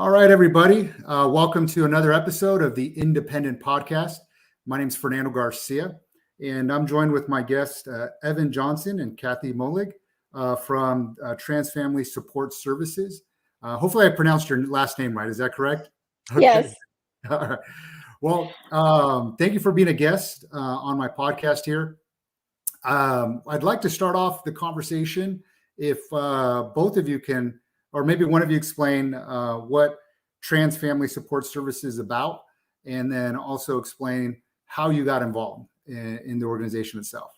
All right, everybody. Welcome to another episode of the Independent Podcast. My name is Fernando Garcia, and I'm joined with my guests, Evan Johnson and Kathy Molig from Trans Family Support Services. Hopefully I pronounced your last name right. Is that correct? Okay. Yes. All right. Well, thank you for being a guest on my podcast here. I'd like to start off the conversation if both of you can, or maybe one of you explain what Trans Family Support Services is about, and then also explain how you got involved in the organization itself.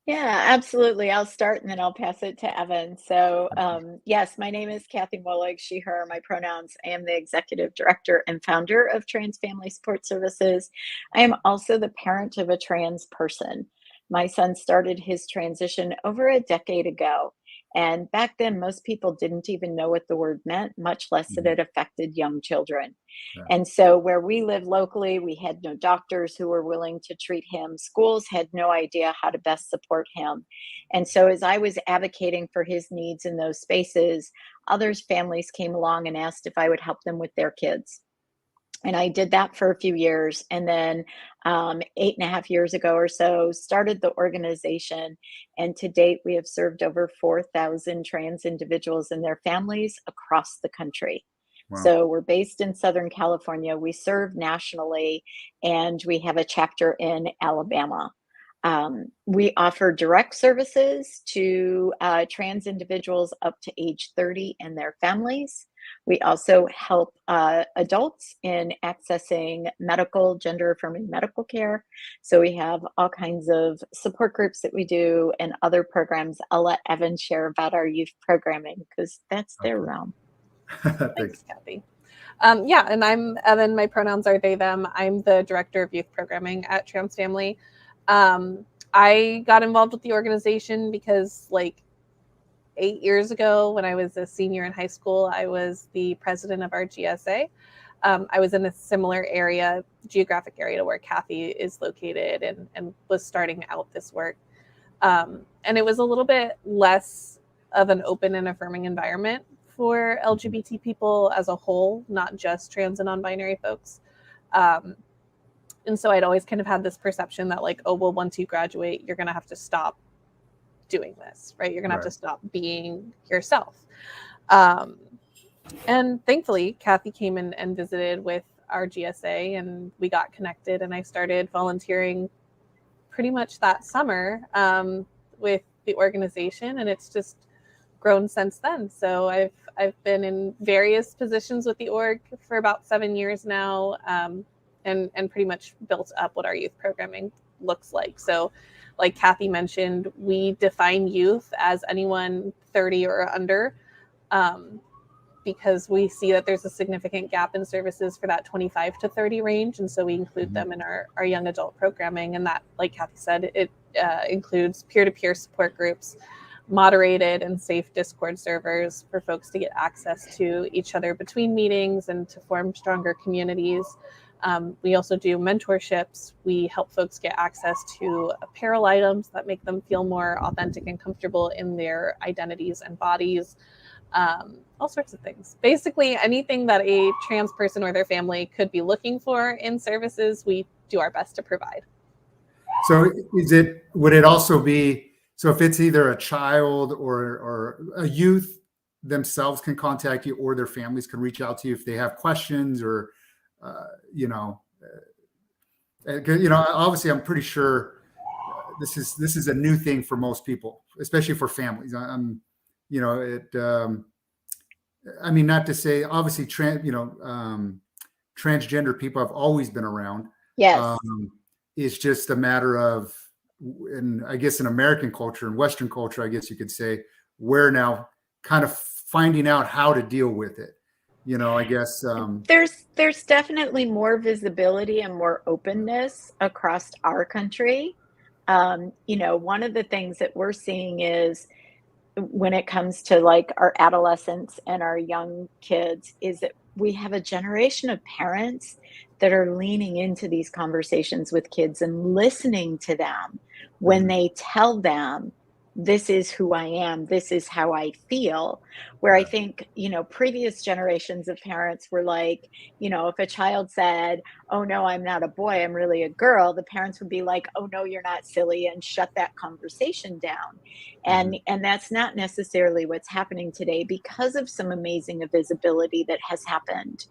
Yeah, absolutely. I'll start and then I'll pass it to Evan. So, yes, my name is Kathy Molig, she, her, my pronouns. I am the executive director and founder of Trans Family Support Services. I am also the parent of a trans person. My son started his transition over a decade ago. And back then, most people didn't even know what the word meant, much less that it affected young children. Yeah. And so, where we live locally, we had no doctors who were willing to treat him. Schools had no idea how to best support him. And so, as I was advocating for his needs in those spaces, others' families came along and asked if I would help them with their kids. And I did that for a few years. And then 8.5 years ago or so, started the organization. And to date, we have served over 4,000 trans individuals and their families across the country. Wow. So we're based in Southern California. We serve nationally, and we have a chapter in Alabama. We offer direct services to trans individuals up to age 30 and their families. We also help adults in accessing medical, gender-affirming medical care. So we have all kinds of support groups that we do and other programs. I'll let Evan share about our youth programming because that's their realm. Thanks, Kathy. Yeah, and I'm Evan. My pronouns are they, them. I'm the director of youth programming at Trans Family. I got involved with the organization because 8 years ago, when I was a senior in high school, I was the president of our GSA. I was in a similar geographic area to where Kathy is located, and was starting out this work. And it was a little bit less of an open and affirming environment for LGBT people as a whole, not just trans and non-binary folks. And so I'd always kind of had this perception that once you graduate, you're going to have to stop doing this, right? You're going to have to stop being yourself. And thankfully, Kathy came in and visited with our GSA, and we got connected, and I started volunteering pretty much that summer with the organization, and it's just grown since then. So I've been in various positions with the org for about 7 years now, and pretty much built up what our youth programming looks like. So like Kathy mentioned, we define youth as anyone 30 or under, because we see that there's a significant gap in services for that 25 to 30 range. And so we include them in our young adult programming. And that, like Kathy said, it includes peer-to-peer support groups, moderated and safe Discord servers for folks to get access to each other between meetings and to form stronger communities. We also do mentorships. We help folks get access to apparel items that make them feel more authentic and comfortable in their identities and bodies, all sorts of things. Basically, anything that a trans person or their family could be looking for in services, we do our best to provide. So would it also be, so if it's either a child or a youth themselves can contact you, or their families can reach out to you if they have questions, or obviously I'm pretty sure this is a new thing for most people, especially for families. Not to say, obviously transgender people have always been around. Yes. It's just a matter of, and I guess in American culture and Western culture, I guess you could say, we're now kind of finding out how to deal with it. I guess there's definitely more visibility and more openness across our country. One of the things that we're seeing is, when it comes to our adolescents and our young kids, is that we have a generation of parents that are leaning into these conversations with kids and listening to them when they tell them this is who I am, this is how I feel. Where I think, previous generations of parents were like, if a child said, oh no, I'm not a boy, I'm really a girl, the parents would be like, oh no, you're not, silly, and shut that conversation down. Mhm. And that's not necessarily what's happening today because of some amazing visibility that has happened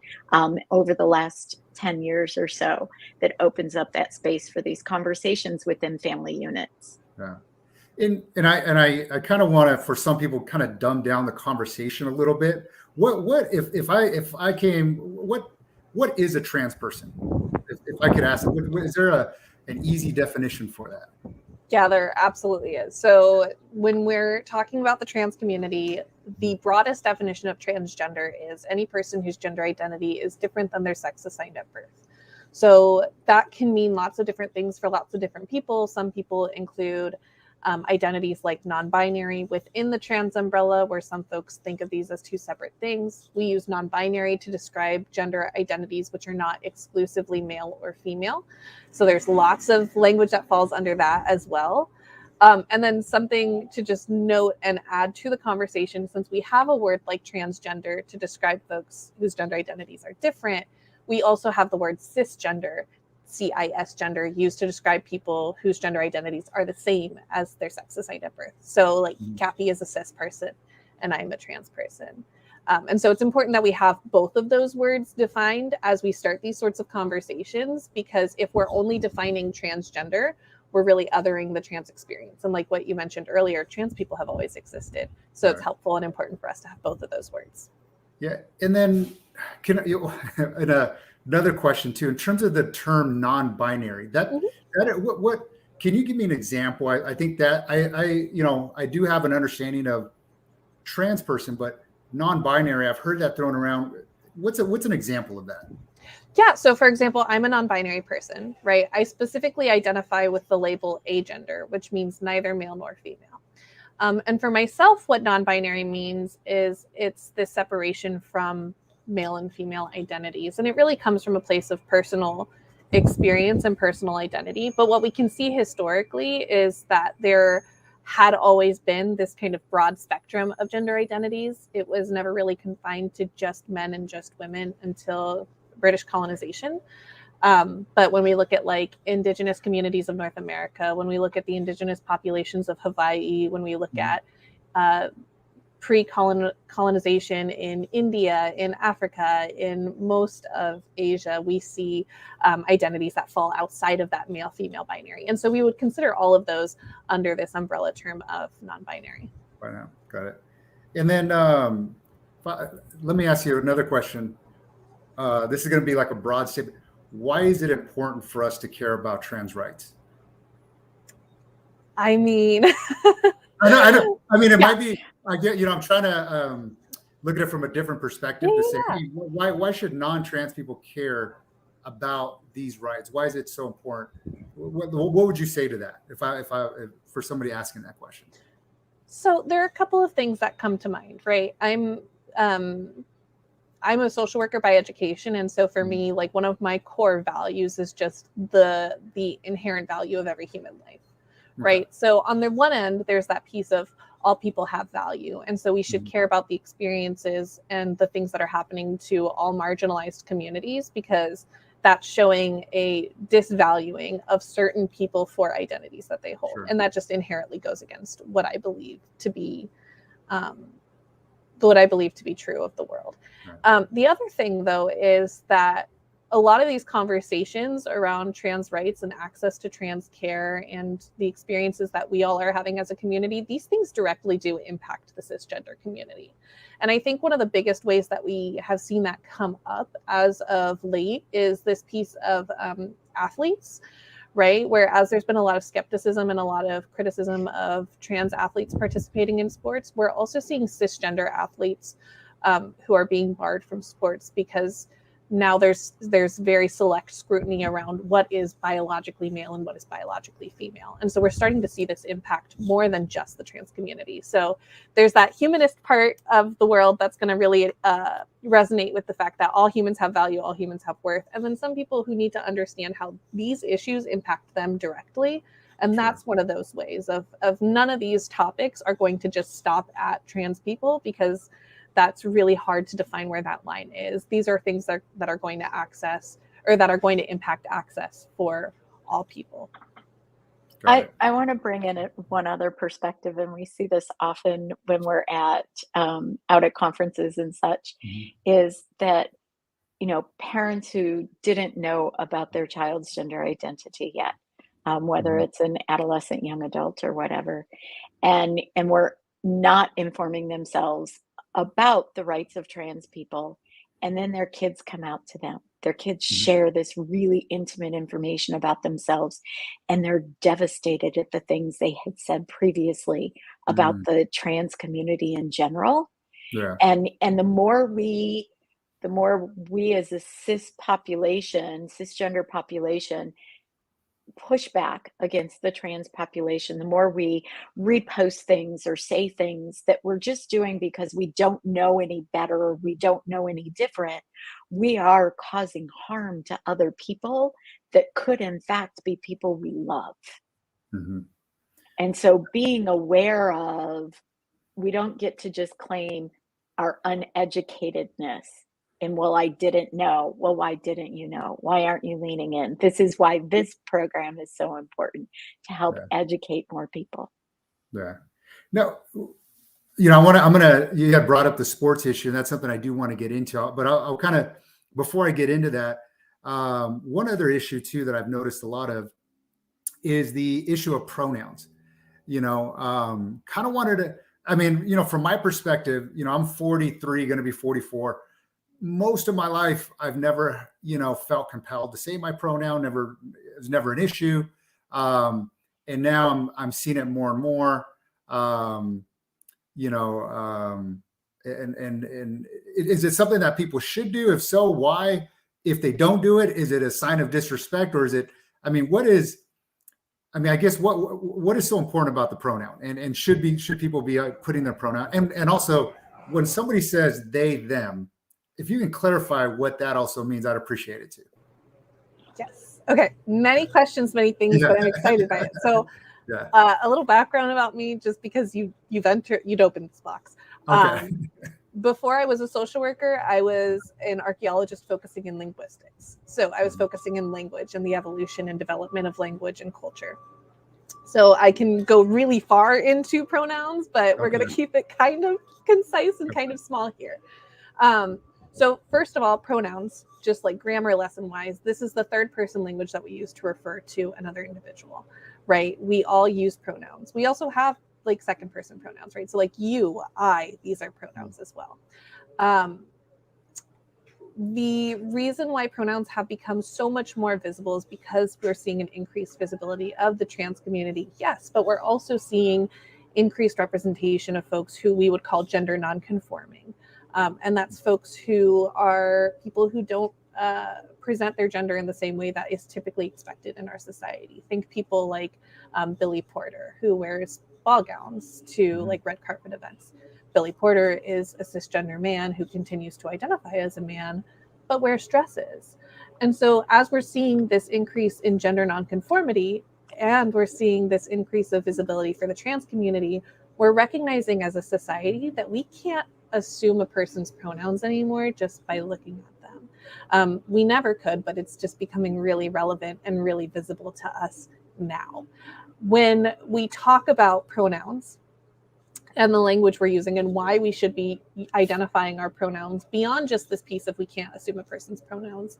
over the last 10 years or so, that opens up that space for these conversations within family units. Yeah. And I kind of want to, for some people, kind of dumb down the conversation a little bit. What if I came, what is a trans person? If I could ask, is there an easy definition for that? Yeah, there absolutely is. So when we're talking about the trans community, the broadest definition of transgender is any person whose gender identity is different than their sex assigned at birth. So that can mean lots of different things for lots of different people. Some people include identities like non-binary within the trans umbrella, where some folks think of these as two separate things. We use non-binary to describe gender identities which are not exclusively male or female. So there's lots of language that falls under that as well. And then something to just note and add to the conversation, since we have a word like transgender to describe folks whose gender identities are different, we also have the word cisgender, CIS gender, used to describe people whose gender identities are the same as their sex assigned at birth. So like Kathy is a cis person and I'm a trans person. And so it's important that we have both of those words defined as we start these sorts of conversations, because if we're only defining transgender, we're really othering the trans experience. And like what you mentioned earlier, trans people have always existed. So it's helpful and important for us to have both of those words. Yeah. And then another question too, in terms of the term non-binary, what can you give me an example? I think that I do have an understanding of trans person, but non-binary, I've heard that thrown around. What's an example of that? Yeah. So for example, I'm a non-binary person, right? I specifically identify with the label agender, which means neither male nor female. And for myself, what non-binary means is it's this separation from male and female identities. And it really comes from a place of personal experience and personal identity. But what we can see historically is that there had always been this kind of broad spectrum of gender identities. It was never really confined to just men and just women until British colonization. But when we look at like indigenous communities of North America, when we look at the indigenous populations of Hawaii, when we look at pre-colonization in India, in Africa, in most of Asia, we see identities that fall outside of that male-female binary. And so we would consider all of those under this umbrella term of non-binary. Right now, got it. And then let me ask you another question. This is going to be like a broad statement. Why is it important for us to care about trans rights? I mean, I know. I mean, it might be. I get. I'm trying to look at it from a different perspective to say, hey, why should non-trans people care about these rights? Why is it so important? What would you say to that if for somebody asking that question? So there are a couple of things that come to mind, right? I'm a social worker by education. And so for me, like one of my core values is just the inherent value of every human life, right? So on the one end, there's that piece of all people have value. And so we should care about the experiences and the things that are happening to all marginalized communities, because that's showing a disvaluing of certain people for identities that they hold. Sure. And that just inherently goes against what I believe to be true of the world. Right. The other thing, though, is that a lot of these conversations around trans rights and access to trans care and the experiences that we all are having as a community, these things directly do impact the cisgender community. And I think one of the biggest ways that we have seen that come up as of late is this piece of athletes, right? Whereas there's been a lot of skepticism and a lot of criticism of trans athletes participating in sports, we're also seeing cisgender athletes who are being barred from sports because now there's very select scrutiny around what is biologically male and what is biologically female. And so we're starting to see this impact more than just the trans community. So there's that humanist part of the world that's going to really resonate with the fact that all humans have value, all humans have worth. And then some people who need to understand how these issues impact them directly And that's one of those ways of none of these topics are going to just stop at trans people, because that's really hard to define where that line is. These are things that are going to access, or that are going to impact access for all people. I want to bring in one other perspective, and we see this often when we're at out at conferences and such, is that, you know, parents who didn't know about their child's gender identity yet, whether it's an adolescent, young adult, or whatever, and were not informing themselves about the rights of trans people, and then their kids come out to them. Their kids share this really intimate information about themselves, and they're devastated at the things they had said previously about the trans community in general. Yeah. And the more we as a cisgender population push back against the trans population, the more we repost things or say things that we're just doing because we don't know any better, or we don't know any different, we are causing harm to other people that could in fact be people we love. And so being aware of, we don't get to just claim our uneducatedness. And, well, I didn't know. Well, why didn't you know? Why aren't you leaning in? This is why this program is so important, to help educate more people. Yeah. No, you know, you had brought up the sports issue, and that's something I do want to get into, but I'll kind of, before I get into that, one other issue too that I've noticed a lot of is the issue of pronouns. You know, kind of wanted to, I mean, you know, from my perspective, you know, I'm 43, going to be 44. Most of my life, I've never, you know, felt compelled to say my pronoun. It was never an issue. And now I'm seeing it more and more. You know, and is it something that people should do? If so, why? If they don't do it, is it a sign of disrespect, or is it? I mean, I guess what is so important about the pronoun, and should people be putting their pronoun, and also when somebody says they, them, if you can clarify what that also means, I'd appreciate it too. Yes. Okay. Many questions, many things, but I'm excited by it. So a little background about me, just because you'd opened this box. Okay. Before I was a social worker, I was an archaeologist focusing in linguistics. So I was focusing in language and the evolution and development of language and culture. So I can go really far into pronouns, but we're going to keep it kind of concise and kind of small here. So first of all, pronouns, just like grammar lesson wise, this is the third person language that we use to refer to another individual, right? We all use pronouns. We also have like second person pronouns, right? So like you, I, these are pronouns as well. The reason why pronouns have become so much more visible is because we're seeing an increased visibility of the trans community, yes, but we're also seeing increased representation of folks who we would call gender nonconforming. And that's folks who are people who don't present their gender in the same way that is typically expected in our society. Think people like Billy Porter, who wears ball gowns to like red carpet events. Billy Porter is a cisgender man who continues to identify as a man, but wears dresses. And so as we're seeing this increase in gender nonconformity, and we're seeing this increase of visibility for the trans community, we're recognizing as a society that we can't assume a person's pronouns anymore just by looking at them. We never could, but it's just becoming really relevant and really visible to us now. When we talk about pronouns and the language we're using and why we should be identifying our pronouns beyond just this piece of we can't assume a person's pronouns,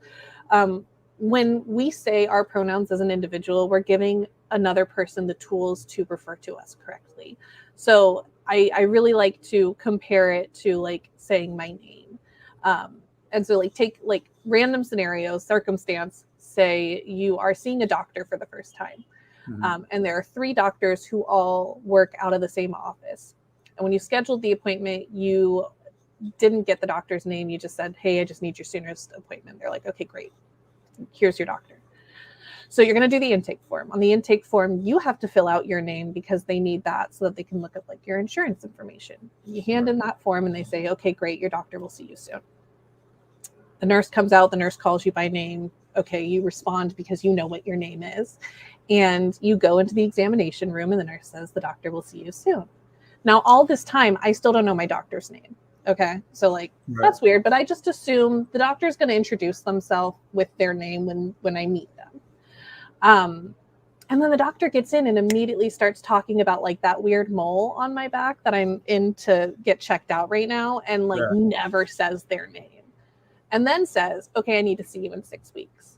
when we say our pronouns as an individual, we're giving another person the tools to refer to us correctly. So I really like to compare it to like saying my name. And so like take like random scenarios, circumstance, say you are seeing a doctor for the first time. And there are 3 doctors who all work out of the same office. And when you scheduled the appointment, you didn't get the doctor's name. You just said, hey, I just need your soonest appointment. They're like, okay, great. Here's your doctor. So you're going to do the intake form. On the intake form, you have to fill out your name because they need that so that they can look at like your insurance information. You hand in that form and they say, okay, great. Your doctor will see you soon. The nurse comes out. The nurse calls you by name. Okay, you respond because you know what your name is. And you go into the examination room and the nurse says, the doctor will see you soon. Now, all this time, I still don't know my doctor's name. Okay, so like that's weird, but I just assume the doctor's going to introduce themselves with their name when I meet them. And then the doctor gets in and immediately starts talking about like that weird mole on my back that I'm in to get checked out right now, and like never says their name, and then says, okay, I need to see you in 6 weeks,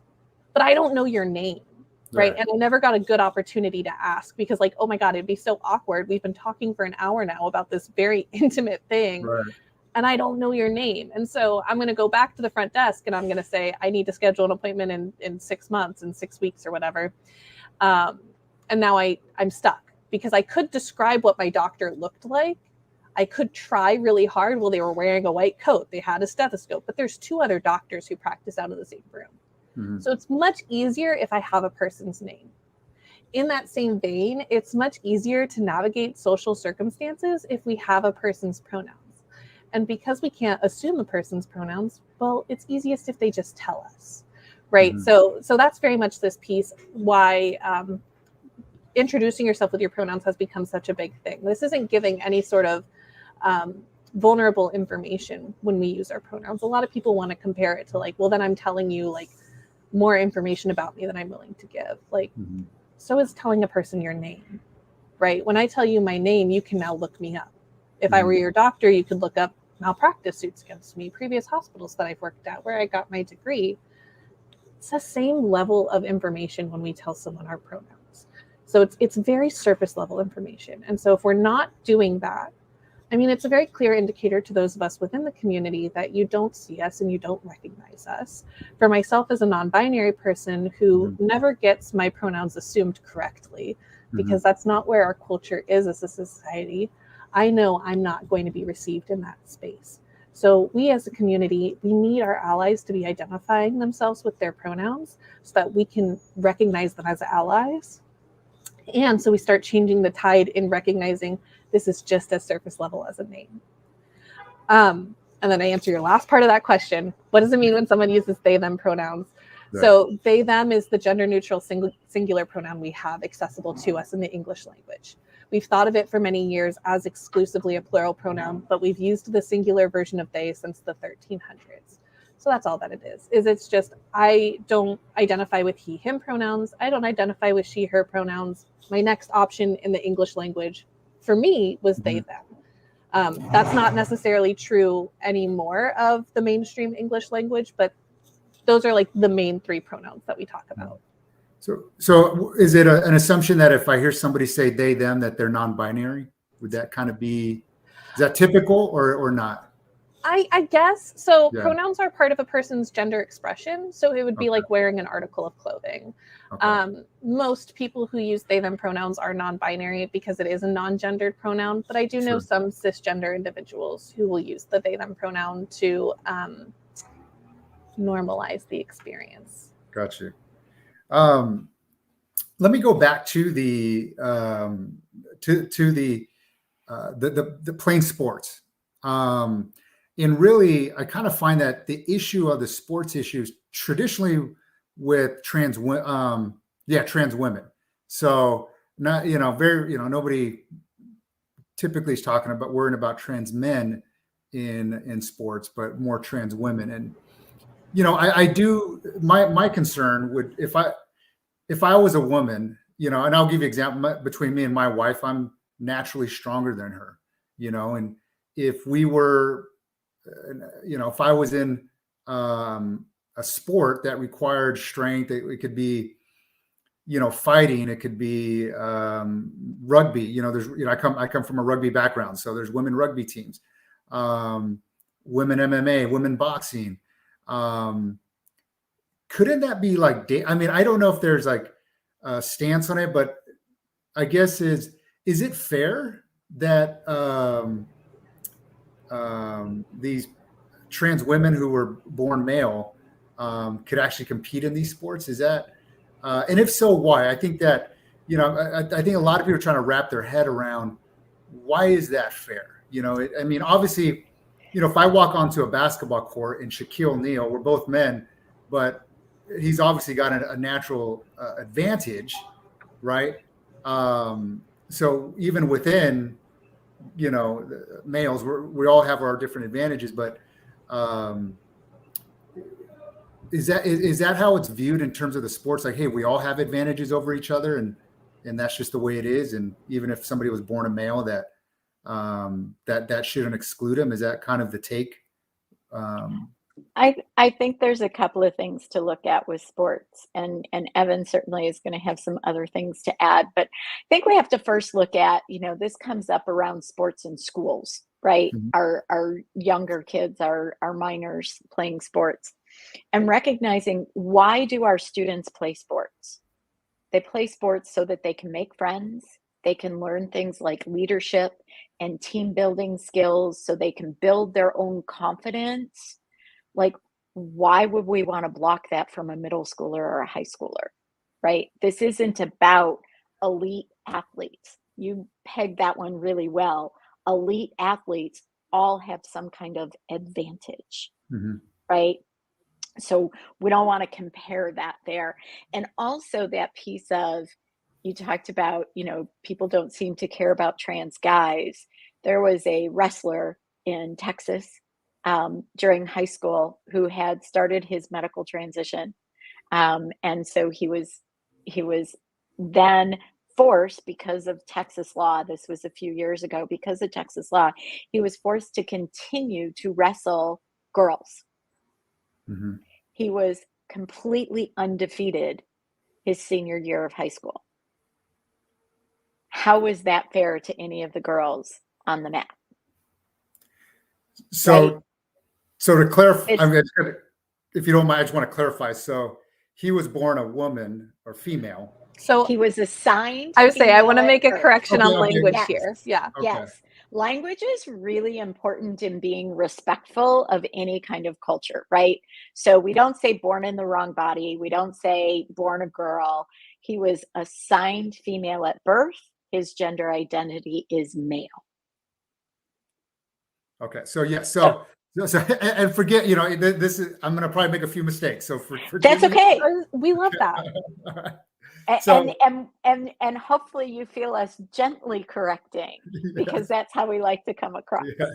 but I don't know your name. Right. And I never got a good opportunity to ask because like, oh my God, it'd be so awkward. We've been talking for an hour now about this very intimate thing. And I don't know your name. And so I'm going to go back to the front desk and I'm going to say, I need to schedule an appointment in 6 months, in 6 weeks or whatever. And now I'm stuck because I could describe what my doctor looked like. I could try really hard. Well, they were wearing a white coat. They had a stethoscope, but there's 2 other doctors who practice out of the same room. So it's much easier if I have a person's name. In that same vein, it's much easier to navigate social circumstances if we have a person's pronouns. And because we can't assume a person's pronouns, well, it's easiest if they just tell us, right? So that's very much this piece why introducing yourself with your pronouns has become such a big thing. This isn't giving any sort of vulnerable information when we use our pronouns. A lot of people want to compare it to like, well, then I'm telling you like more information about me than I'm willing to give. Like, so is telling a person your name, right? When I tell you my name, you can now look me up. If I were your doctor, you could look up malpractice suits against me, previous hospitals that I've worked at, where I got my degree. It's the same level of information when we tell someone our pronouns. So it's very surface level information. And so if we're not doing that, I mean, it's a very clear indicator to those of us within the community that you don't see us and you don't recognize us. For myself as a non-binary person who never gets my pronouns assumed correctly, because that's not where our culture is as a society, I know I'm not going to be received in that space. So we as a community, we need our allies to be identifying themselves with their pronouns so that we can recognize them as allies. And so we start changing the tide in recognizing this is just as surface level as a name. And then I answer your last part of that question. What does it mean when someone uses they, them pronouns? So they, them is the gender neutral singular pronoun we have accessible to us in the English language. We've thought of it for many years as exclusively a plural pronoun, but we've used the singular version of they since the 1300s. So that's all that it is it's just, I don't identify with he, him pronouns. I don't identify with she, her pronouns. My next option in the English language for me was they, them. That's not necessarily true anymore of the mainstream English language, but those are like the main 3 pronouns that we talk about. So is it an assumption that if I hear somebody say they, them, that they're non-binary? Would that kind of be, is that typical or not? I guess so. Pronouns are part of a person's gender expression. So it would be like wearing an article of clothing. Most people who use they, them pronouns are non-binary because it is a non-gendered pronoun. But I do know some cisgender individuals who will use the they, them pronoun to normalize the experience. Got you. Let me go back to the playing sports. And really, I kind of find that the issue of the sports issues traditionally with trans women. So not, nobody typically is worrying about trans men in sports, but more trans women. And, I do, my concern would, if I was a woman, and I'll give you an example between me and my wife, I'm naturally stronger than her, and if we were, if I was in a sport that required strength, it could be, fighting, it could be rugby. I come from a rugby background, so there's women rugby teams, women MMA, women boxing. Couldn't that be like? I mean, I don't know if there's like a stance on it, but I guess is it fair that these trans women who were born male could actually compete in these sports? Is that, and if so, why? I think that, I think a lot of people are trying to wrap their head around why is that fair? I mean, obviously, if I walk onto a basketball court and Shaquille O'Neal, we're both men, but he's obviously got a natural advantage, right? So even within, males, we all have our different advantages, but is that how it's viewed in terms of the sports? Like, hey, we all have advantages over each other, and that's just the way it is. And even if somebody was born a male, that shouldn't exclude him. Is that kind of the take? I think there's a couple of things to look at with sports, and Evan certainly is going to have some other things to add. But I think we have to first look at, this comes up around sports in schools, right? Mhm. Our younger kids, our minors playing sports, and recognizing, why do our students play sports? They play sports so that they can make friends. They can learn things like leadership and team building skills, so they can build their own confidence. Like, why would we want to block that from a middle schooler or a high schooler, right? This isn't about elite athletes. You pegged that one really well. Elite athletes all have some kind of advantage, Mhm. right? So we don't want to compare that there. And also that piece of, you talked about, people don't seem to care about trans guys. There was a wrestler in Texas during high school who had started his medical transition. And so he was then forced, because of Texas law, this was a few years ago, because of Texas law, he was forced to continue to wrestle girls. Mhm. He was completely undefeated his senior year of high school. How is that fair to any of the girls on the mat? So, Right? so to clarify, It's if you don't mind, I just want to clarify. So he was born a woman or female. So he was assigned I would say I want to female make at a birth. correction on Okay, okay. language Yes. here. Yeah. Okay. Yes. Language is really important in being respectful of any kind of culture, right? So we don't say born in the wrong body. We don't say born a girl. He was assigned female at birth. His gender identity is male. Okay. So yeah. So And forget, this is, I'm going to probably make a few mistakes. So forgive that's me. okay. We love that. So And hopefully you feel us gently correcting, because yes, that's how we like to come across. yes.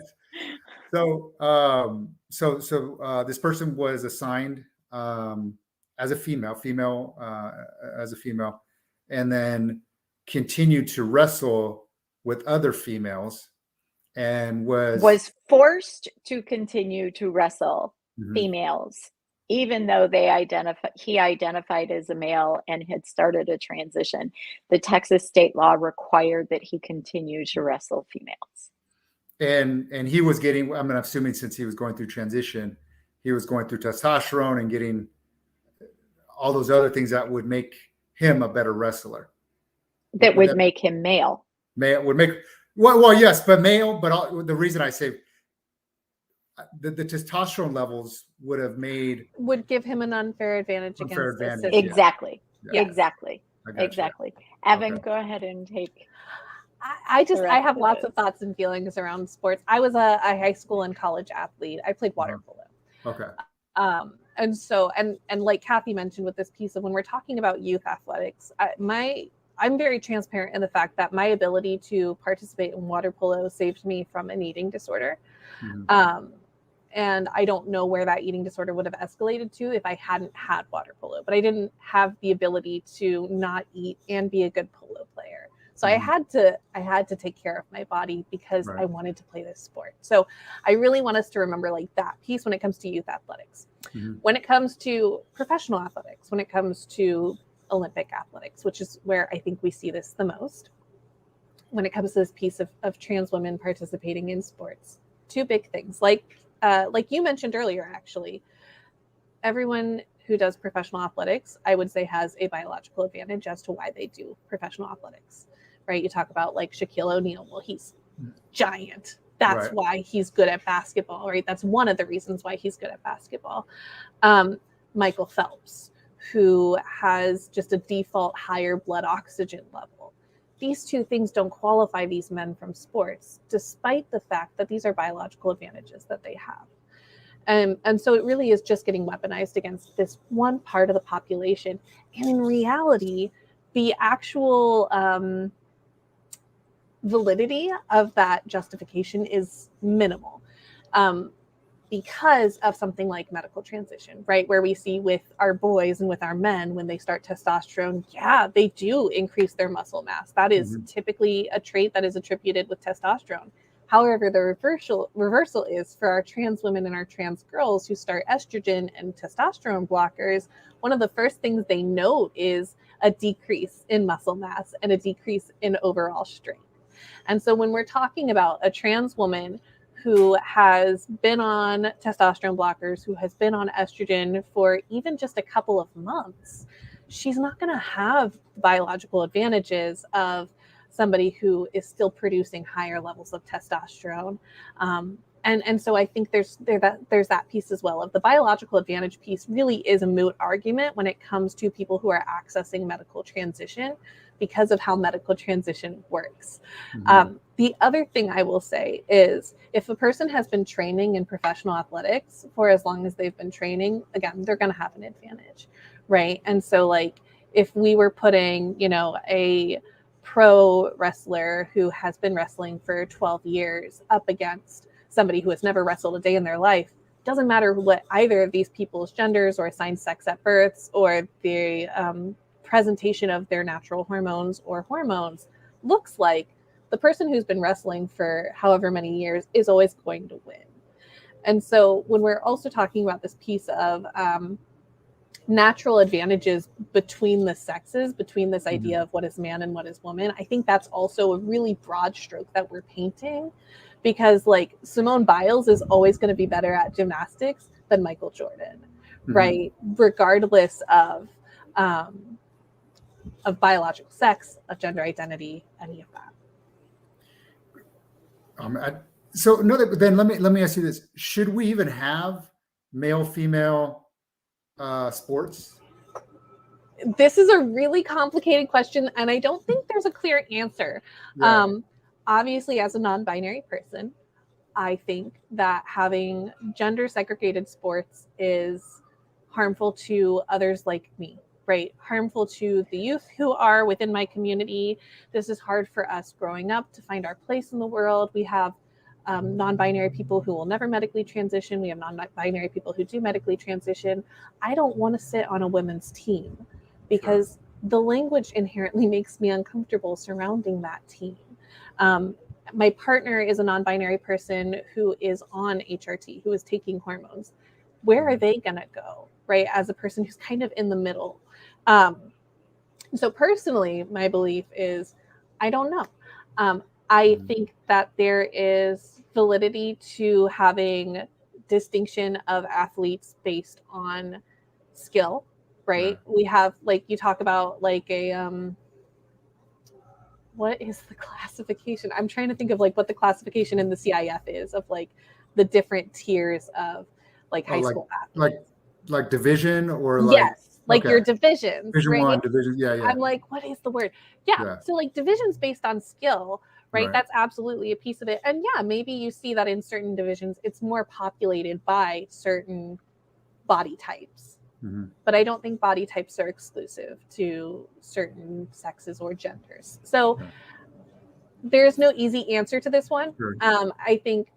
So this person was assigned as a female, and then continued to wrestle with other females, and Was forced to continue to wrestle Mhm. females, even though he identified as a male and had started a transition. The Texas state law required that he continue to wrestle females. and he was getting. I'm assuming, since he was going through transition, he was going through testosterone and getting all those other things that would make him a better wrestler. That would make him male. Male would make well, yes, but male. But the reason I say the testosterone levels would give him an unfair advantage Unfair against the advantage, system. Exactly. Yeah. Exactly. I got you. Exactly. Evan, Okay. go ahead and take. I the have rest of lots it. of thoughts and feelings around sports. I was a high school and college athlete. I played water polo. Okay. And so, and like Kathy mentioned with this piece of, when we're talking about youth athletics, I'm very transparent in the fact that my ability to participate in water polo saved me from an eating disorder. Mhm. And I don't know where that eating disorder would have escalated to if I hadn't had water polo, but I didn't have the ability to not eat and be a good polo player. So Mhm. I had to take care of my body because Right. I wanted to play this sport. So I really want us to remember like that piece when it comes to youth athletics. Mhm. When it comes to professional athletics, when it comes to Olympic athletics, which is where I think we see this the most, when it comes to this piece of trans women participating in sports, two big things. Like you mentioned earlier, actually, everyone who does professional athletics, I would say, has a biological advantage as to why they do professional athletics, right? You talk about like Shaquille O'Neal. Well, he's giant. That's Right. why he's good at basketball, right? That's one of the reasons why he's good at basketball. Michael Phelps, who has just a default higher blood oxygen level. These two things don't qualify these men from sports, despite the fact that these are biological advantages that they have. And so it really is just getting weaponized against this one part of the population. And in reality, the actual validity of that justification is minimal. Because of something like medical transition, right? Where we see with our boys and with our men, when they start testosterone, yeah, they do increase their muscle mass. That is typically a trait that is attributed with testosterone. However, the reversal is for our trans women and our trans girls who start estrogen and testosterone blockers. One of the first things they note is a decrease in muscle mass and a decrease in overall strength. And so when we're talking about a trans woman who has been on testosterone blockers, who has been on estrogen for even just a couple of months, she's not going to have biological advantages of somebody who is still producing higher levels of testosterone. And so I think there's that piece as well of the biological advantage piece really is a moot argument when it comes to people who are accessing medical transition because of how medical transition works. The other thing I will say is if a person has been training in professional athletics for as long as they've been training, again, they're going to have an advantage, right? And so like if we were putting, a pro wrestler who has been wrestling for 12 years up against somebody who has never wrestled a day in their life, doesn't matter what either of these people's genders or assigned sex at births or the presentation of their natural hormones or hormones looks like, the person who's been wrestling for however many years is always going to win. And so when we're also talking about this piece of natural advantages between the sexes, between this idea of what is man and what is woman, I think that's also a really broad stroke that we're painting, because like Simone Biles is always going to be better at gymnastics than Michael Jordan, right? Regardless of biological sex, of gender identity, any of that. Then let me ask you this: should we even have male-female sports? This is a really complicated question, and I don't think there's a clear answer. Yeah. Obviously, as a non-binary person, I think that having gender-segregated sports is harmful to others like me, right? Harmful to the youth who are within my community. This is hard for us growing up to find our place in the world. We have non-binary people who will never medically transition. We have non-binary people who do medically transition. I don't want to sit on a women's team because the language inherently makes me uncomfortable surrounding that team. My partner is a non-binary person who is on HRT, who is taking hormones. Where are they going to go, right? As a person who's kind of in the middle. So personally, my belief is, I don't know. I think that there is validity to having distinction of athletes based on skill, right? We have, like, you talk about like a, what is the classification? I'm trying to think of like what the classification in the CIF is of like the different tiers of like high school athletes. Like division or like, yes, like your divisions. Division right? 1, division, yeah. I'm like, what is the word? Yeah. So like divisions based on skill, right? That's absolutely a piece of it. And yeah, maybe you see that in certain divisions, it's more populated by certain body types. But I don't think body types are exclusive to certain sexes or genders. So there's no easy answer to this one. I think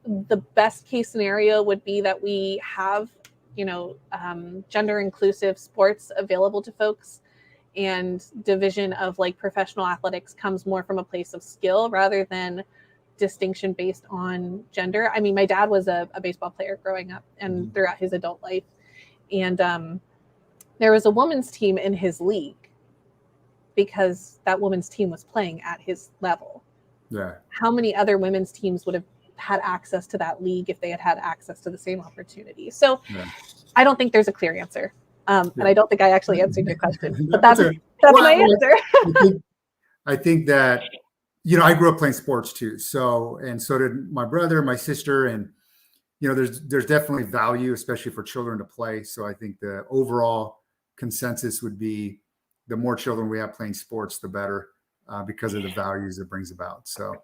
the best case scenario would be that we have, gender inclusive sports available to folks, and division of like professional athletics comes more from a place of skill rather than distinction based on gender. I mean, my dad was a baseball player growing up and throughout his adult life. And there was a women's team in his league because that women's team was playing at his level. Yeah. How many other women's teams would have had access to that league if they had had access to the same opportunity? So I don't think there's a clear answer. And I don't think I actually answered your question, but that's my answer. I think that, I grew up playing sports too. So did my brother, my sister, and there's definitely value, especially for children to play. So I think the overall consensus would be the more children we have playing sports, the better, because of the values it brings about. So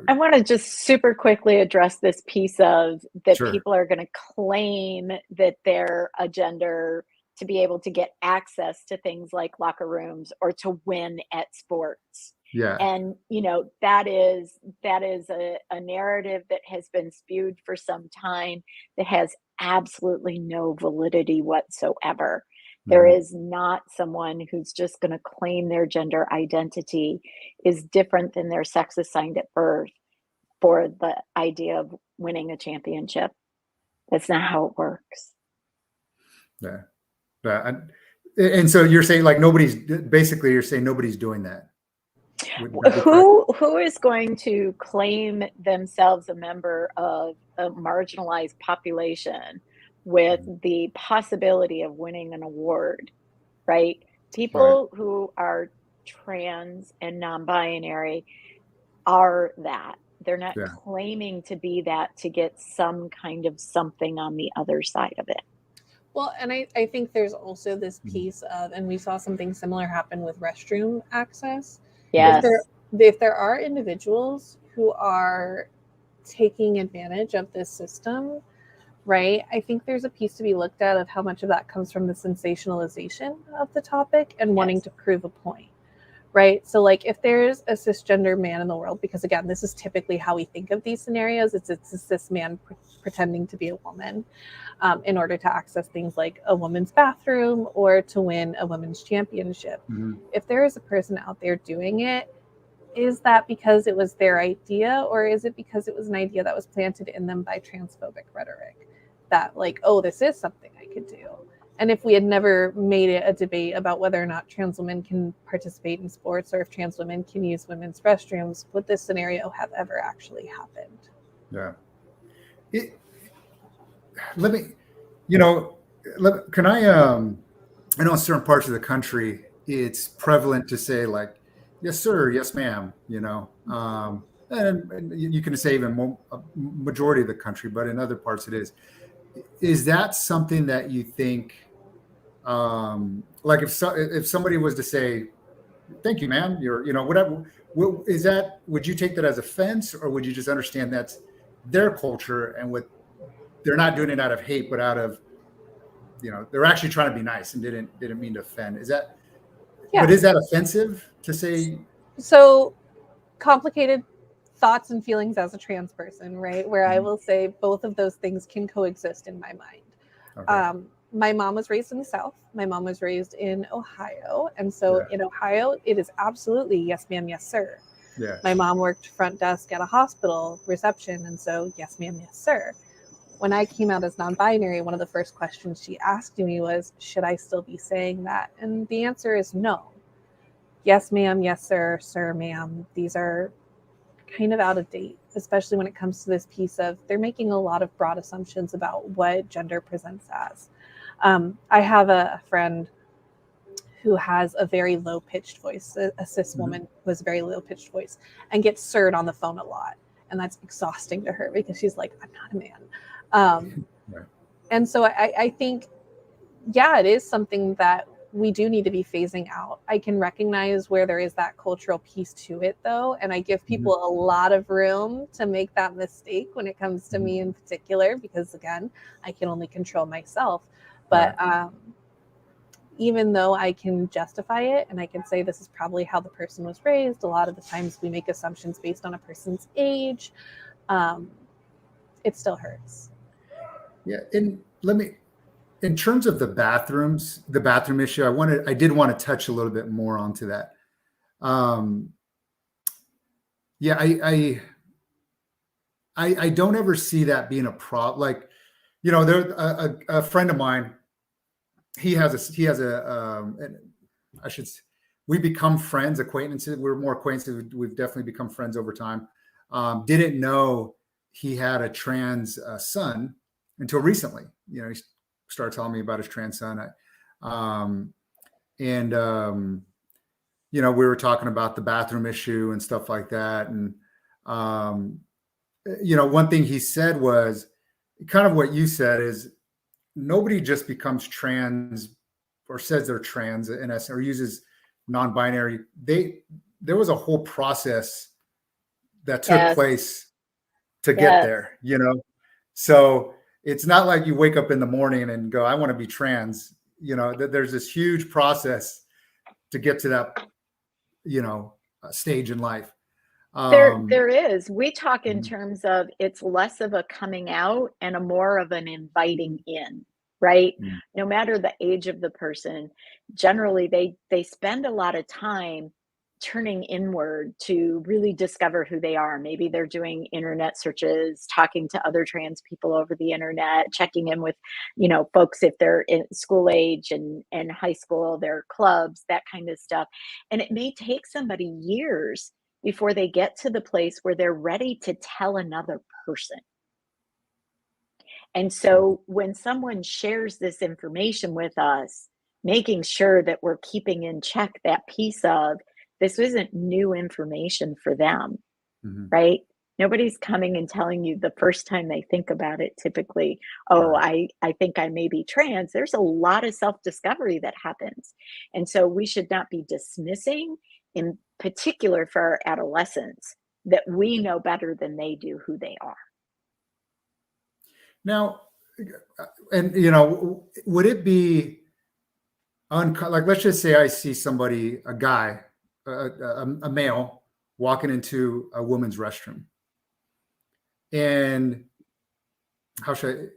I want to just super quickly address this piece of that Sure. people are going to claim that they're a gender to be able to get access to things like locker rooms or to win at sports. Yeah. And that is a narrative that has been spewed for some time that has absolutely no validity whatsoever. There Mhm. is not someone who's just going to claim their gender identity is different than their sex assigned at birth for the idea of winning a championship. That's not how it works. Yeah. Yeah. And so you're saying like nobody's basically you're saying nobody's doing that. Would that be correct? Who is going to claim themselves a member of a marginalized population with Mhm. the possibility of winning an award, right? Right. People who are trans and non-binary are that. They're not Yeah. claiming to be that to get some kind of something on the other side of it. Well, and I think there's also this Mhm. piece of, and we saw something similar happen with restroom access. If Yes. there are individuals who are taking advantage of this system, right? I think there's a piece to be looked at of how much of that comes from the sensationalization of the topic and wanting Yes. to prove a point, right? So, like, if there's a cisgender man in the world, because again, this is typically how we think of these scenarios, it's a cis man pretending to be a woman in order to access things like a woman's bathroom or to win a women's championship. Mhm. If there is a person out there doing it, is that because it was their idea, or is it because it was an idea that was planted in them by transphobic rhetoric that, like, oh, this is something I could do? And if we had never made it a debate about whether or not trans women can participate in sports or if trans women can use women's restrooms, would this scenario have ever actually happened? Yeah. It, let me, you know, can I know in certain parts of the country, it's prevalent to say like, yes, sir, yes, ma'am, and you can say even a majority of the country, but in other parts it is. Is that something that you think, like if somebody was to say, thank you, man, whatever, is that, would you take that as offense or would you just understand that's their culture and what they're not doing it out of hate, but out of, they're actually trying to be nice and didn't mean to offend. But Yeah. is that offensive to say? So complicated thoughts and feelings as a trans person, right? Where I Mhm. will say both of those things can coexist in my mind. Okay. My mom was raised in the South. My mom was raised in Ohio. And so Yeah. in Ohio, it is absolutely yes, ma'am, yes, sir. Yeah. My mom worked front desk at a hospital reception. And so yes, ma'am, yes, sir. When I came out as non-binary, one of the first questions she asked me was, should I still be saying that? And the answer is no. Yes, ma'am, yes, sir, ma'am. These are kind of out of date, especially when it comes to this piece of they're making a lot of broad assumptions about what gender presents as. I have a friend who has a very low pitched voice, a cis Mhm. woman who has a very low pitched voice and gets sirred on the phone a lot. And that's exhausting to her because she's like, I'm not a man. Right. And so I think, yeah, it is something that we do need to be phasing out. I can recognize where there is that cultural piece to it, though, and I give Mhm. people a lot of room to make that mistake when it comes to Mhm. me in particular, because again, I can only control myself. Right. But even though I can justify it and I can say this is probably how the person was raised, a lot of the times we make assumptions based on a person's age. It still hurts. Yeah. And in terms of the bathroom issue, I did want to touch a little bit more onto that. Um, yeah, I don't ever see that being a problem. Like, there a friend of mine, and I should we become friends, acquaintances. We're more acquaintances. We've definitely become friends over time. Didn't know he had a trans son until recently. He started telling me about his trans son. And we were talking about the bathroom issue and stuff like that. And one thing he said was kind of what you said is nobody just becomes trans or says they're trans in essence or uses non-binary. There was a whole process that took Yes. place to get Yes. there, So it's not like you wake up in the morning and go, I want to be trans. There's this huge process to get to that, stage in life. There is. We talk in Mhm. terms of it's less of a coming out and a more of an inviting in, right? Mhm. No matter the age of the person, generally they spend a lot of time turning inward to really discover who they are. Maybe they're doing internet searches, talking to other trans people over the internet, checking in with, folks if they're in school age and high school, their clubs, that kind of stuff. And it may take somebody years before they get to the place where they're ready to tell another person. And so when someone shares this information with us, making sure that we're keeping in check that piece of this isn't new information for them, Mhm. right? Nobody's coming and telling you the first time they think about it, typically, oh, Right. I think I may be trans. There's a lot of self discovery that happens. And so we should not be dismissing, in particular for our adolescents, that we know better than they do who they are. Now, and would it be like, let's just say I see somebody, a guy, a male, walking into a woman's restroom, and how should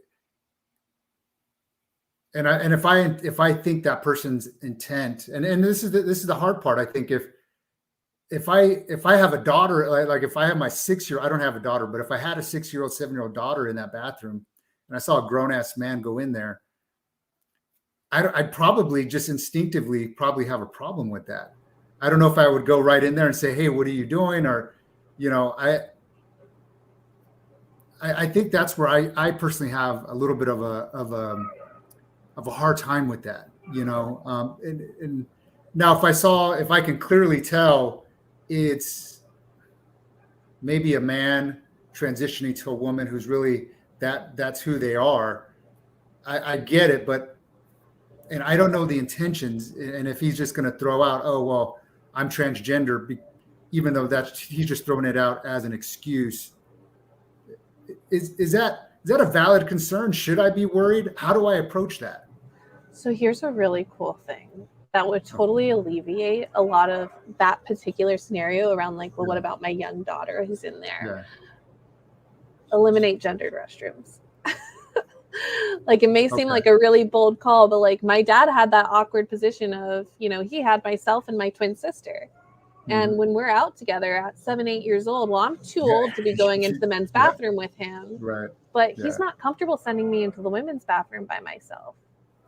I? And if I think that person's intent, and this is the hard part. I think if I have a daughter, like if I have my 6-year, I don't have a daughter, but if I had a 6-year-old, 7-year-old daughter in that bathroom, and I saw a grown ass man go in there, I'd probably just instinctively probably have a problem with that. I don't know if I would go right in there and say, "Hey, what are you doing?" Or, I think that's where I personally have a little bit of a hard time with that. And now if I can clearly tell it's maybe a man transitioning to a woman who's really that's who they are, I get it, but and I don't know the intentions. And if he's just going to throw out, oh, well, I'm transgender, even though he's just throwing it out as an excuse. Is that a valid concern? Should I be worried? How do I approach that? So here's a really cool thing that would totally alleviate a lot of that particular scenario around like, well, what about my young daughter who's in there? Yeah. Eliminate gendered restrooms. Like it may seem Okay. like a really bold call, but like my dad had that awkward position of, he had myself and my twin sister. And Mhm. when we're out together at 7, 8 years old, well, I'm too Yeah. old to be going into the men's Yeah. bathroom with him, Right. but Yeah. he's not comfortable sending me into the women's bathroom by myself.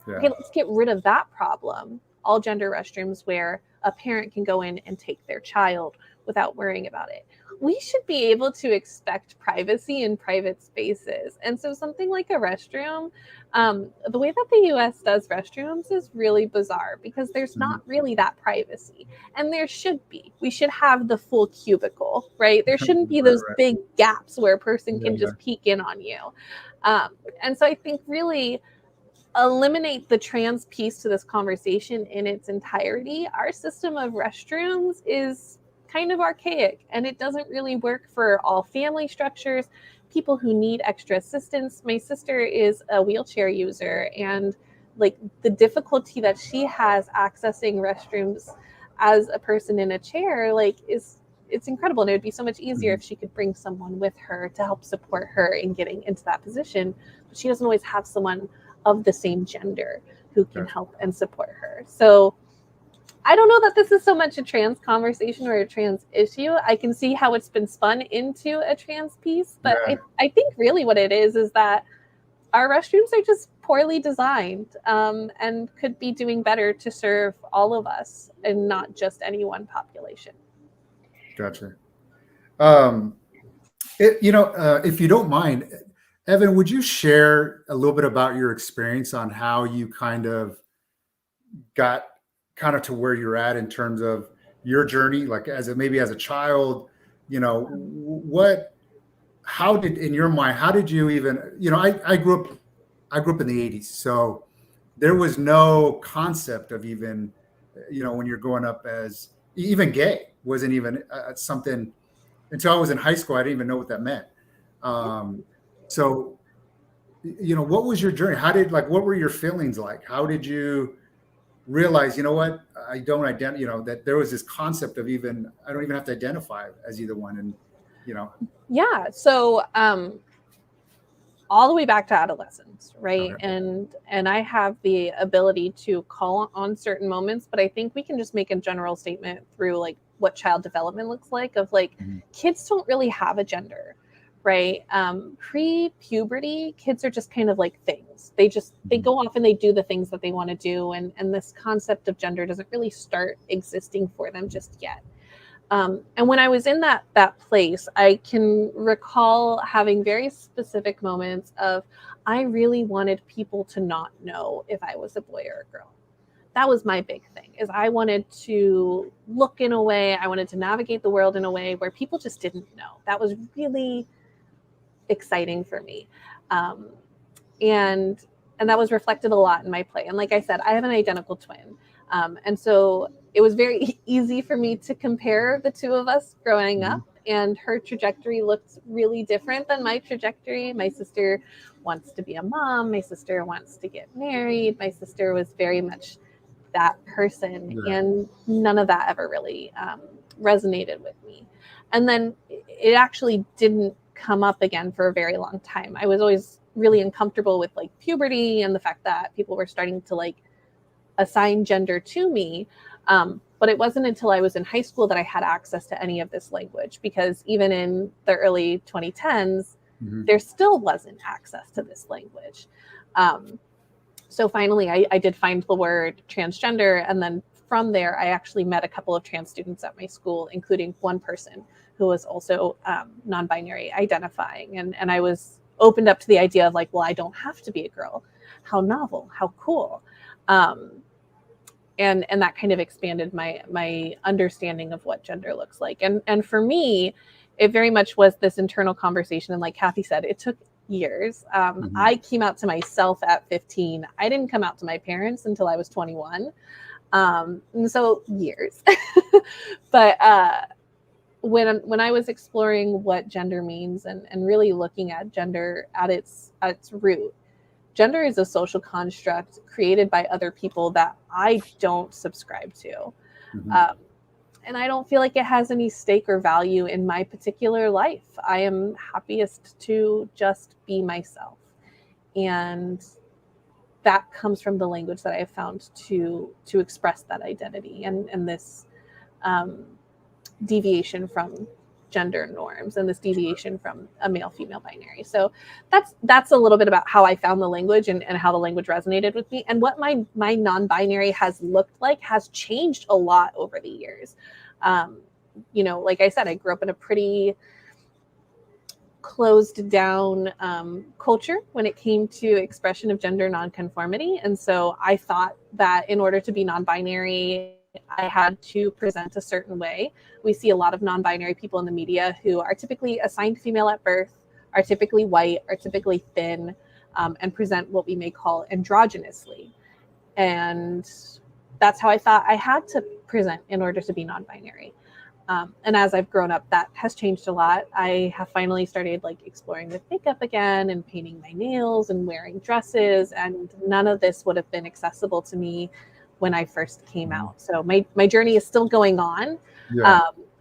Yeah. Okay, let's get rid of that problem. All gender restrooms where a parent can go in and take their child without worrying about it. We should be able to expect privacy in private spaces. And so something like a restroom, the way that the US does restrooms is really bizarre because there's not really that privacy. And there should be. We should have the full cubicle, right? There shouldn't be those Right. big gaps where a person can Yeah. just peek in on you. And so I think really eliminate the trans piece to this conversation in its entirety. Our system of restrooms is kind of archaic and it doesn't really work for all family structures, people who need extra assistance. My sister is a wheelchair user and like the difficulty that she has accessing restrooms as a person in a chair it's incredible, and it would be so much easier if she could bring someone with her to help support her in getting into that position, but she doesn't always have someone of the same gender who can help and support her. So I don't know that this is so much a trans conversation or a trans issue. I can see how it's been spun into a trans piece, but I think really what it is that our restrooms are just poorly designed and could be doing better to serve all of us and not just any one population. Gotcha. If you don't mind, Evan, would you share a little bit about your experience on how you kind of got to where you're at in terms of your journey, like maybe as a child, how did, in your mind, how did you even, I grew up in the 80s. So there was no concept of even, when you're growing up as even gay wasn't even something until I was in high school, I didn't even know what that meant. So, what was your journey? What were your feelings like? How did you realize, what, I don't identify, that there was this concept of I don't even have to identify as either one. And, Yeah. So, all the way back to adolescence, right? Okay. And I have the ability to call on certain moments, but I think we can just make a general statement through like what child development looks like of like kids don't really have a gender, right? Pre-puberty, kids are just kind of like things. They go off and they do the things that they want to do, and this concept of gender doesn't really start existing for them just yet. And when I was in that place, I can recall having very specific moments of I really wanted people to not know if I was a boy or a girl. That was my big thing, is I wanted to look in a way, I wanted to navigate the world in a way where people just didn't know. That was really exciting for me. And that was reflected a lot in my play. And like I said, I have an identical twin. And so it was very easy for me to compare the two of us growing up, and her trajectory looked really different than my trajectory. My sister wants to be a mom. My sister wants to get married. My sister was very much that person, and none of that ever really resonated with me. And then it actually didn't come up again for a very long time. I was always really uncomfortable with like puberty and the fact that people were starting to like assign gender to me. But it wasn't until I was in high school that I had access to any of this language, because even in the early 2010s, there still wasn't access to this language. So finally, I did find the word transgender. And then from there, I actually met a couple of trans students at my school, including one person who was also non-binary identifying. And I was opened up to the idea of like, well, I don't have to be a girl. How novel, how cool. And that kind of expanded my understanding of what gender looks like. And for me, it very much was this internal conversation. And like Kathy said, it took years. I came out to myself at 15. I didn't come out to my parents until I was 21. And so years. But when I was exploring what gender means and really looking at gender at its root, gender is a social construct created by other people that I don't subscribe to. And I don't feel like it has any stake or value in my particular life. I am happiest to just be myself. And that comes from the language that I have found to express that identity and this deviation from gender norms and this deviation from a male-female binary. So that's a little bit about how I found the language and how the language resonated with me. And what my non-binary has looked like has changed a lot over the years. Like I said, I grew up in a pretty closed down culture when it came to expression of gender nonconformity. And so I thought that in order to be non-binary, I had to present a certain way. We see a lot of non-binary people in the media who are typically assigned female at birth, are typically white, are typically thin, and present what we may call androgynously. And that's how I thought I had to present in order to be non-binary. And as I've grown up, that has changed a lot. I have finally started like exploring with makeup again and painting my nails and wearing dresses. And none of this would have been accessible to me when I first came out. So my journey is still going on.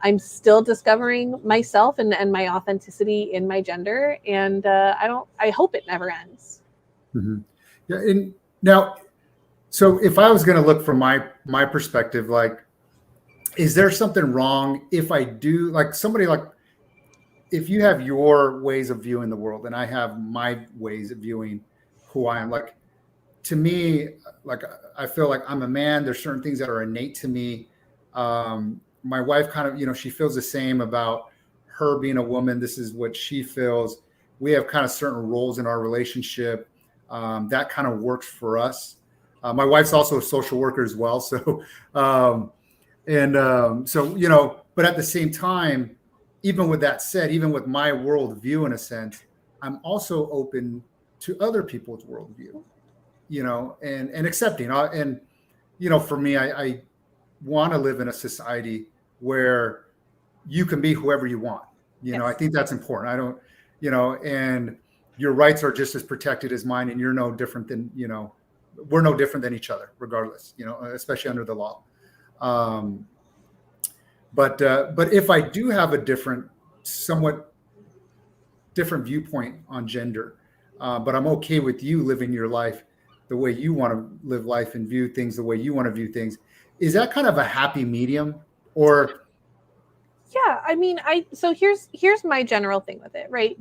I'm still discovering myself and my authenticity in my gender. And I hope it never ends. Yeah. And now, so if I was going to look from my perspective, like, is there something wrong if I do, like, somebody, like, if you have your ways of viewing the world and I have my ways of viewing who I am, like, to me, like, I feel like I'm a man. There's certain things that are innate to me. My wife kind of, she feels the same about her being a woman. This is what she feels. We have kind of certain roles in our relationship that kind of works for us. My wife's also a social worker as well. So, but at the same time, even with that said, even with my worldview, in a sense, I'm also open to other people's worldview, and accepting. And, for me, I want to live in a society where you can be whoever you want. I think that's important. I don't, and your rights are just as protected as mine, and you're no different than, we're no different than each other, regardless, especially under the law. But if I do have a somewhat different viewpoint on gender, but I'm okay with you living your life the way you want to live life and view things the way you want to view things, is that kind of a happy medium? Or yeah, I mean, so here's my general thing with it, right?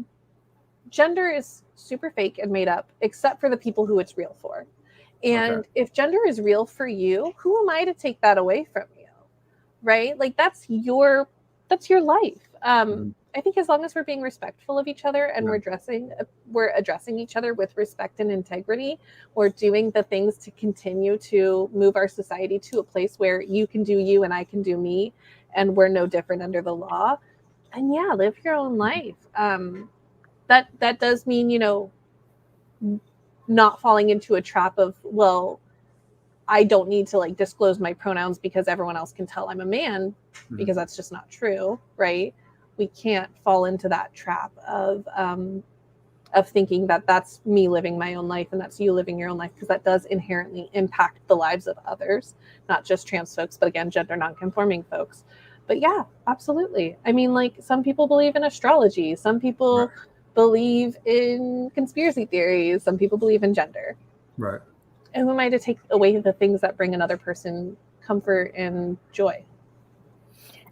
Gender is super fake and made up, except for the people who it's real for. And if gender is real for you, who am I to take that away from you? Right? Like that's your life. I think as long as we're being respectful of each other and we're addressing each other with respect and integrity, we're doing the things to continue to move our society to a place where you can do you and I can do me, and we're no different under the law. And yeah, live your own life. That does mean, not falling into a trap of, well, I don't need to like disclose my pronouns because everyone else can tell I'm a man, because that's just not true, right? We can't fall into that trap of thinking that that's me living my own life and that's you living your own life, because that does inherently impact the lives of others, not just trans folks, but again, gender nonconforming folks. But yeah, absolutely. I mean, like some people believe in astrology, some people believe in conspiracy theories, some people believe in gender. Right. And who am I to take away the things that bring another person comfort and joy?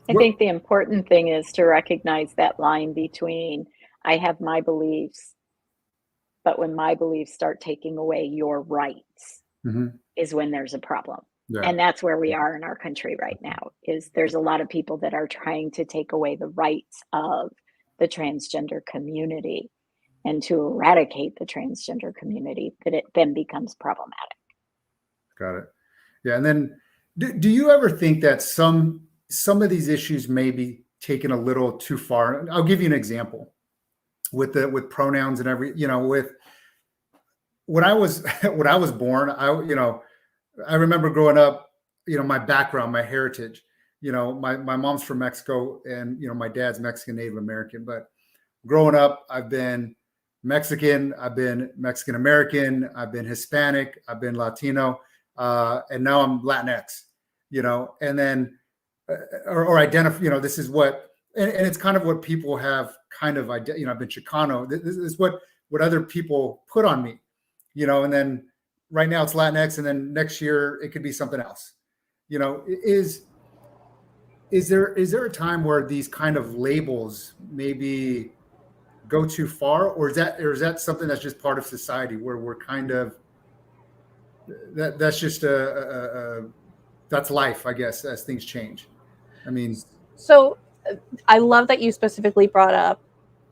I think the important thing is to recognize that line between I have my beliefs, but when my beliefs start taking away your rights is when there's a problem. Yeah. And that's where we are in our country right now, is there's a lot of people that are trying to take away the rights of the transgender community, and to eradicate the transgender community, that it then becomes problematic. Got it. Yeah. And then do you ever think that some of these issues may be taken a little too far? I'll give you an example with pronouns and with when I was born, I remember growing up, my background, my heritage, my mom's from Mexico, and, my dad's Mexican Native American. But growing up, I've been Mexican, I've been Mexican American, I've been Hispanic, I've been Latino, and now I'm Latinx, and then, or identify, this is what, and it's kind of what people have kind of, I've been Chicano. This is what other people put on me, and then right now it's Latinx, and then next year it could be something else. Is there a time where these kind of labels maybe go too far, or is that something that's just part of society where we're kind of that's just that's life, I guess, as things change? I mean, so I love that you specifically brought up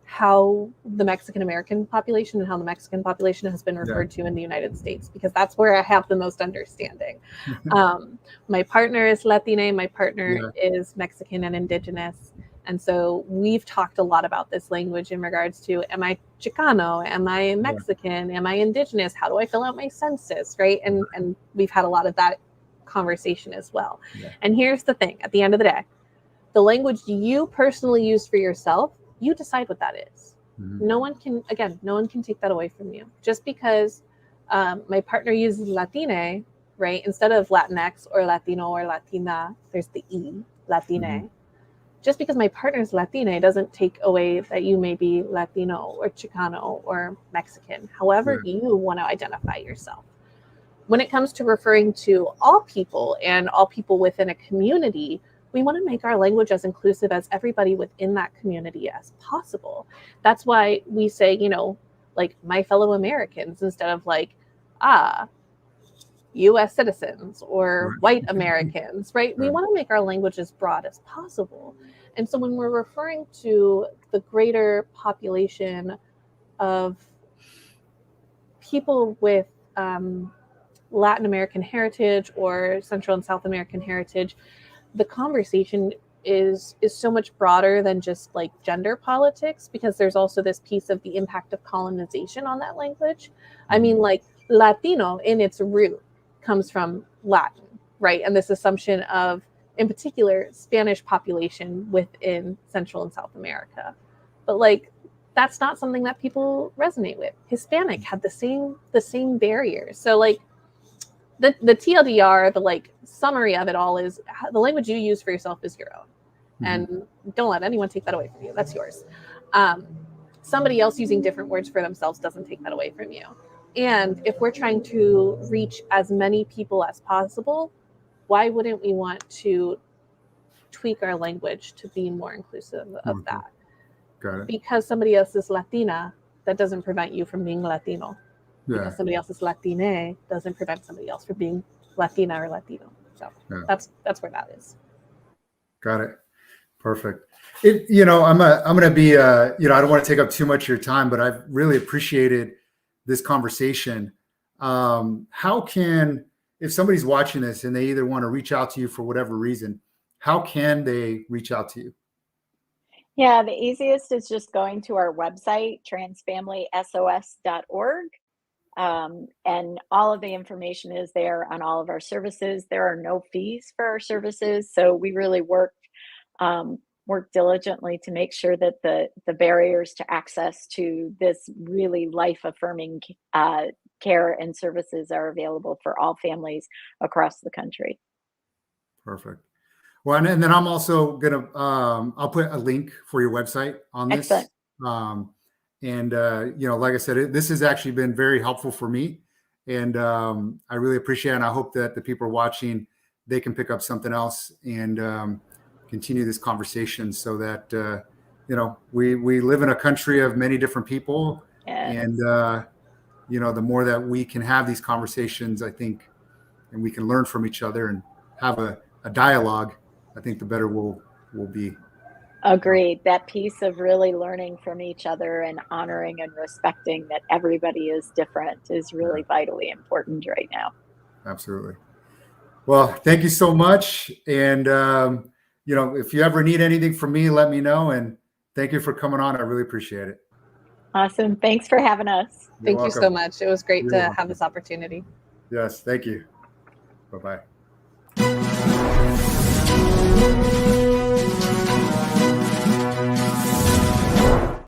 how the Mexican American population and how the Mexican population has been referred to in the United States, because that's where I have the most understanding. My partner is Latina, my partner is Mexican and Indigenous. And so we've talked a lot about this language in regards to, am I Chicano? Am I Mexican? Am I Indigenous? How do I fill out my census, right? And we've had a lot of that conversation as well. And here's the thing, at the end of the day, the language you personally use for yourself, you decide what that is. No one can take that away from you. Just because my partner uses Latina, right? Instead of Latinx or Latino or Latina, there's the E, Latina. Just because my partner is Latina doesn't take away that you may be Latino or Chicano or Mexican, however you want to identify yourself. When it comes to referring to all people and all people within a community, we want to make our language as inclusive as everybody within that community as possible. That's why we say, like my fellow Americans, instead of like, US citizens or white Americans, right? We want to make our language as broad as possible. And so when we're referring to the greater population of people with Latin American heritage or Central and South American heritage, the conversation is so much broader than just like gender politics, because there's also this piece of the impact of colonization on that language. I mean, like Latino in its root comes from Latin, right? And this assumption of in particular, Spanish population within Central and South America. But like, that's not something that people resonate with. Hispanic had the same barriers. So like the TLDR, the like summary of it all is the language you use for yourself is your own. And don't let anyone take that away from you. That's yours. Somebody else using different words for themselves doesn't take that away from you. And if we're trying to reach as many people as possible, why wouldn't we want to tweak our language to be more inclusive of that? Got it. Because somebody else is Latina, that doesn't prevent you from being Latino. Yeah. Because somebody else is Latine doesn't prevent somebody else from being Latina or Latino. So that's where that is. Got it. Perfect. I'm going to be, I don't want to take up too much of your time, but I've really appreciated this conversation. How can, if somebody's watching this and they either want to reach out to you for whatever reason, how can they reach out to you? Yeah, the easiest is just going to our website, transfamilysos.org. And all of the information is there on all of our services. There are no fees for our services. So we really work diligently to make sure that the barriers to access to this really life-affirming care and services are available for all families across the country. Perfect. Well, and then I'm also gonna I'll put a link for your website on this. Excellent. Like I said, this has actually been very helpful for me, and I really appreciate it. And I hope that the people watching, they can pick up something else and continue this conversation, so that we live in a country of many different people. Yes. And the more that we can have these conversations, I think, and we can learn from each other and have a dialogue, I think the better we'll be. Agreed. That piece of really learning from each other and honoring and respecting that everybody is different is really vitally important right now. Absolutely. Well, thank you so much. And, if you ever need anything from me, let me know. And thank you for coming on. I really appreciate it. Awesome. Thanks for having us. Thank you so much. It was great to have this opportunity. Yes. Thank you. Bye-bye.